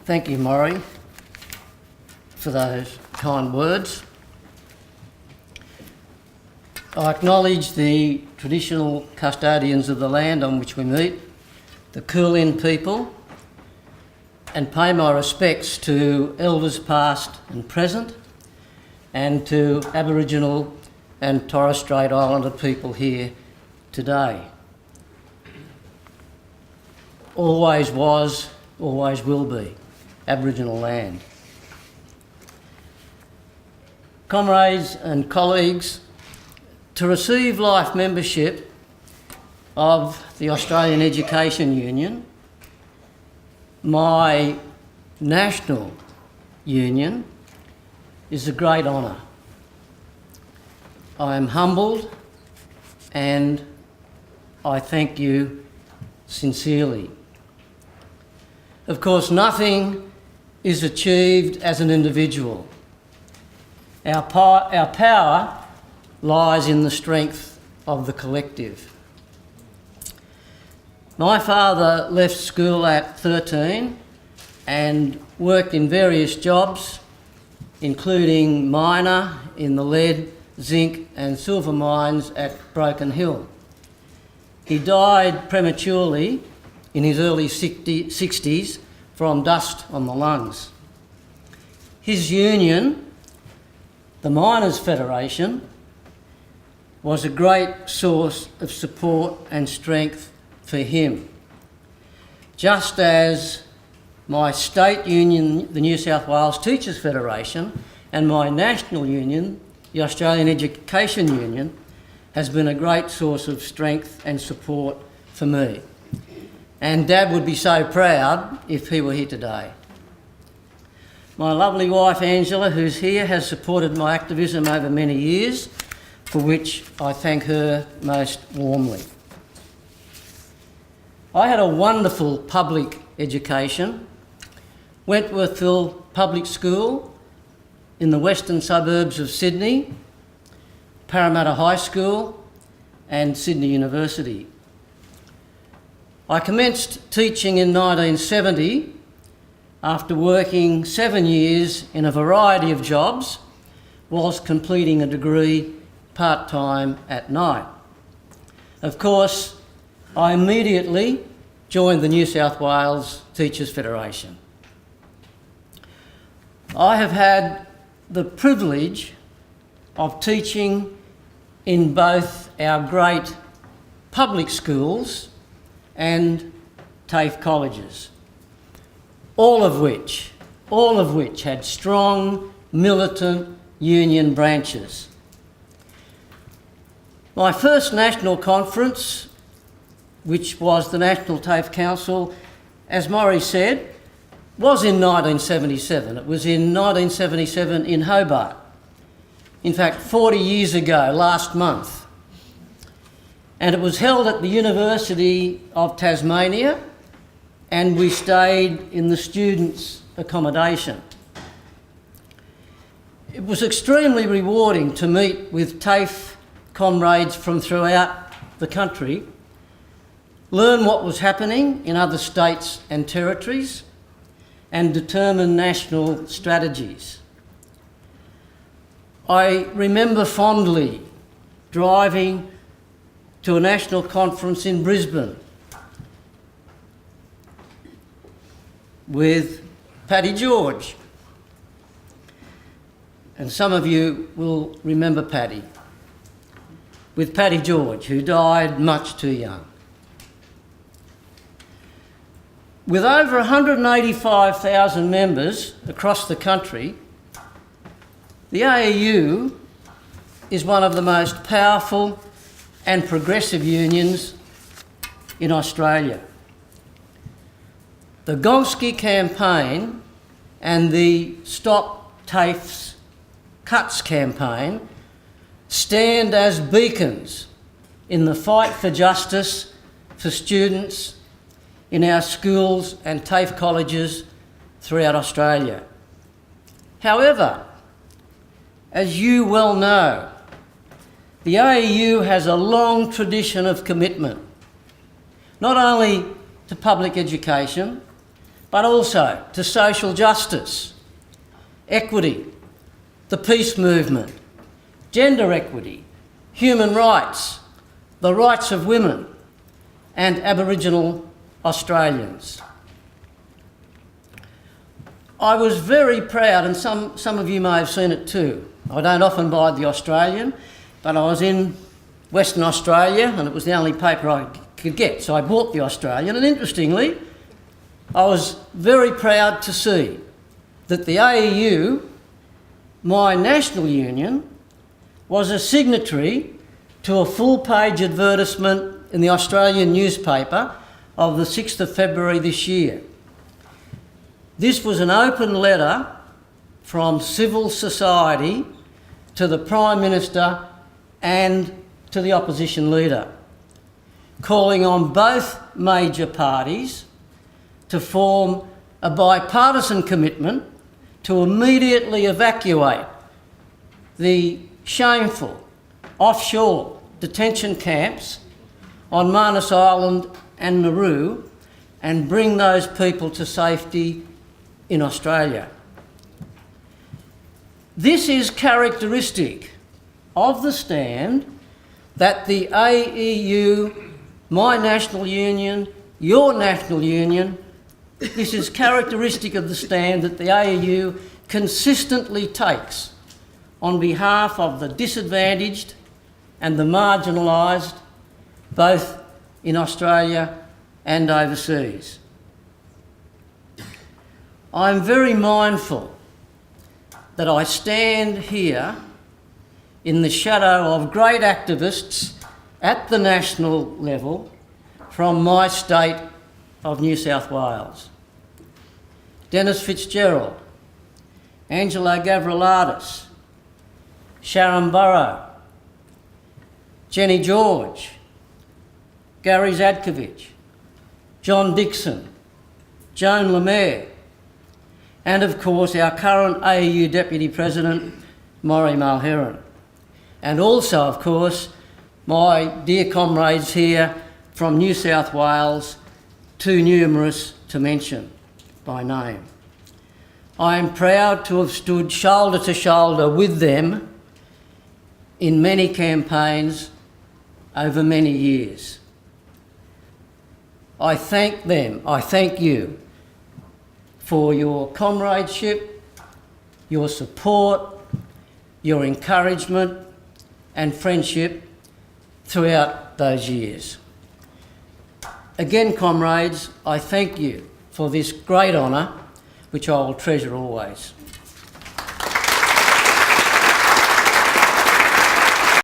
Thank you, Maury, for those kind words. I acknowledge the traditional custodians of the land on which we meet, the Kulin people, and pay my respects to elders past and present, and to Aboriginal and Torres Strait Islander people here today. Always was, always will be Aboriginal land. Comrades and colleagues, to receive life membership of the Australian Education Union, my national union, is a great honour. I am humbled and I thank you sincerely. Of course, nothing is achieved as an individual. Our power lies in the strength of the collective. My father left school at 13 and worked in various jobs, including miner in the lead, zinc and silver mines at Broken Hill. He died prematurely in his early 60s from dust on the lungs. His union, the Miners' Federation, was a great source of support and strength for him. Just as my state union, the New South Wales Teachers' Federation, and my national union, the Australian Education Union, has been a great source of strength and support for me. And Dad would be so proud if he were here today. My lovely wife Angela, who's here, has supported my activism over many years, for which I thank her most warmly. I had a wonderful public education. Wentworthville Public School in the western suburbs of Sydney, Parramatta High School and Sydney University. I commenced teaching in 1970 after working 7 years in a variety of jobs whilst completing a degree part-time at night. Of course, I immediately joined the New South Wales Teachers' Federation. I have had the privilege of teaching in both our great public schools and TAFE colleges, all of which had strong militant union branches. My first national conference, which was the National TAFE Council, as Maury said, was in 1977. It was in 1977 in Hobart. In fact, 40 years ago, last month. And it was held at the University of Tasmania, and we stayed in the students' accommodation. It was extremely rewarding to meet with TAFE comrades from throughout the country, learn what was happening in other states and territories, and determine national strategies. I remember fondly driving to a national conference in Brisbane with Paddy George. And some of you will remember Paddy. With Paddy George, who died much too young. With over 185,000 members across the country, the AEU is one of the most powerful and progressive unions in Australia. The Gonski campaign and the Stop TAFE's Cuts campaign stand as beacons in the fight for justice for students in our schools and TAFE colleges throughout Australia. However, as you well know, the AEU has a long tradition of commitment, not only to public education, but also to social justice, equity, the peace movement, gender equity, human rights, the rights of women, and Aboriginal Australians. I was very proud, and some of you may have seen it too. I don't often buy The Australian, but I was in Western Australia and it was the only paper I could get, so I bought The Australian, and interestingly, I was very proud to see that the AEU, my national union, was a signatory to a full-page advertisement in the Australian newspaper of the 6th of February this year. This was an open letter from civil society to the Prime Minister and to the opposition leader, calling on both major parties to form a bipartisan commitment to immediately evacuate the shameful offshore detention camps on Manus Island and Nauru and bring those people to safety in Australia. This is characteristic of the stand that the AEU, my national union, your national union, this is characteristic of the stand that the AEU consistently takes on behalf of the disadvantaged and the marginalised, both in Australia and overseas. I'm very mindful that I stand here in the shadow of great activists at the national level from my state of New South Wales. Dennis Fitzgerald, Angelo Gavriladis, Sharon Burrow, Jenny George, Gary Zadkovich, John Dixon, Joan Lemaire, and of course our current AEU Deputy President, Maury Mulheron. And also, of course, my dear comrades here from New South Wales, too numerous to mention by name. I am proud to have stood shoulder to shoulder with them in many campaigns over many years. I thank them, I thank you for your comradeship, your support, your encouragement and friendship throughout those years. Again, comrades, I thank you for this great honour, which I will treasure always.